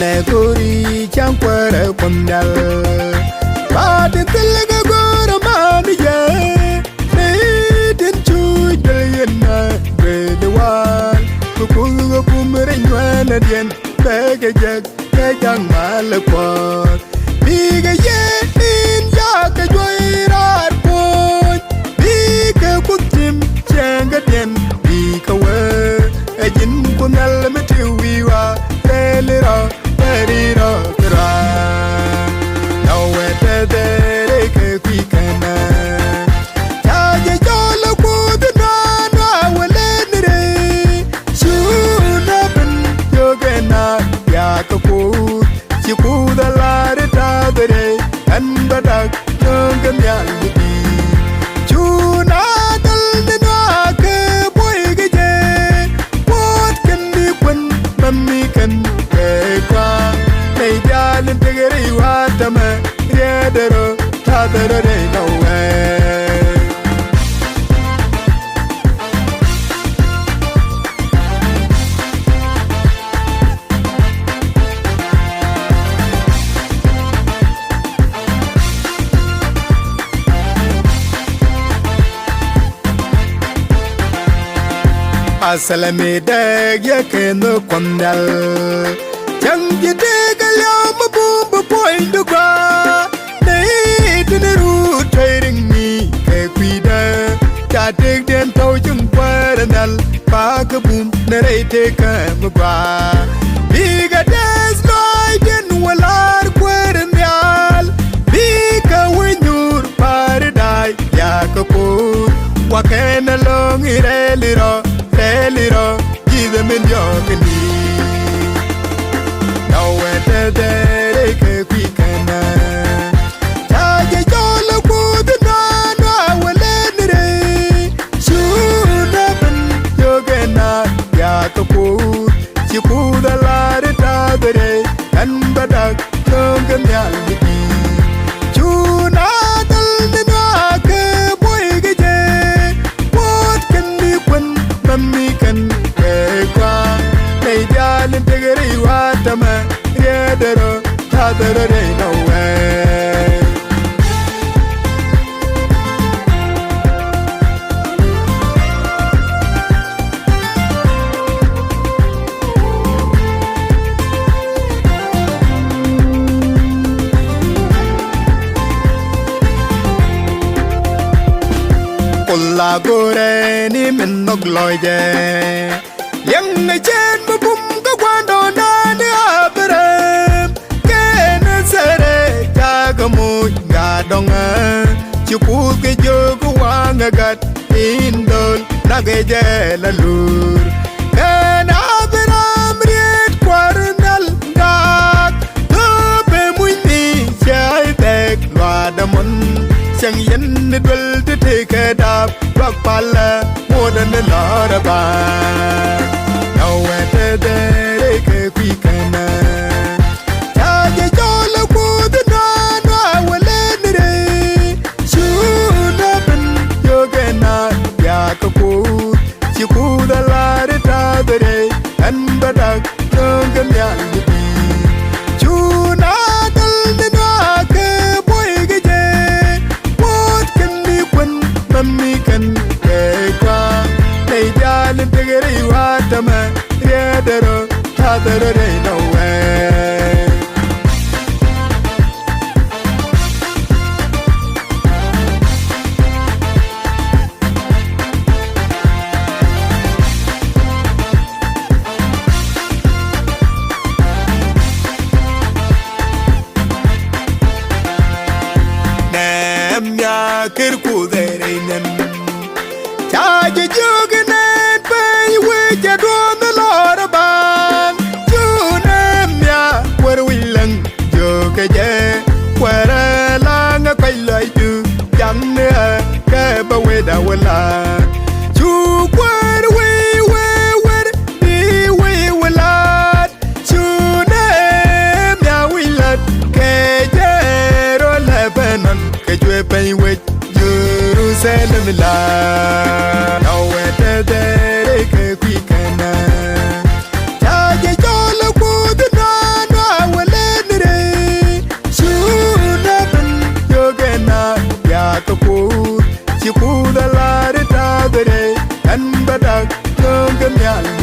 Neguri champere kondal Badin tilaga gora maniya Nedin chuj dalyana Bedewan Kukunga kumere nywana dien Bega jag Kajang malakwat Biga ye in yaka joirar poj Biga kutim Changa dien Bika we Ejin kunal metiwiwa Telira Terira Kira Nawe tedere ke kwikana Chaje jola kuduna na walenire Shuna bin yogena Yaka kud Chikuda lare tadere Anbadak Yongan yalmudi Chuna dal nina ke boy gaje What can be when Mami can Nejjalin tegeri watama Riedero Tadero dey no way Asalami deg yakeno kondal Changi tegal yam bumbu point to gwa Nei tineru trading me ke kwida Ta tek den tau chung paranal Pa ka boom nere teka mgwa Biga des loy den walar kweren real Biga winyur paradai ya kapur Wakena long ireliro Reliro Give them in your kini Tedere ke kwikana Chaje jola kuduna na walenire Shuna bin yogena Yaka kud Chikuda lare tadere Anbadak yongan yalmidi Chuna dal nina ke boy gaje What can be when Mami can kekwa Nejjalin tegeri watama Riedero, tadero dey no way Kulla gore ni minnok loje Yang na chen bubum ka kwando na ni abere Kamu gadonga Cukup ke jogu wanga gat Indol nage lalur Kana beram riet kwarnal gak Tope muini Syai tek Luadamun Syang yen nidwel te teke dap Wak pala Modan loraba Nawe te dere ke kwikana Chaje jola kuduna Yaka kud Chikuda lare tadere Anbadak yongan yalmidi Chuna dal nina ke boy gaje What can be when Mami can kekwa Nejjalin tegeri watama Riedero Tadero dey no way Kirku dereinen Chaje juganen Bay wija duon the loraban Junemya Where we lang Juga je Where lang a quay lại du Janne Keba weda wala Chuk where we Di we wala Junemya wilat Kejero Lebanon Kejwe bay wij Jerusalem la Nawe tedere ke kwikana yal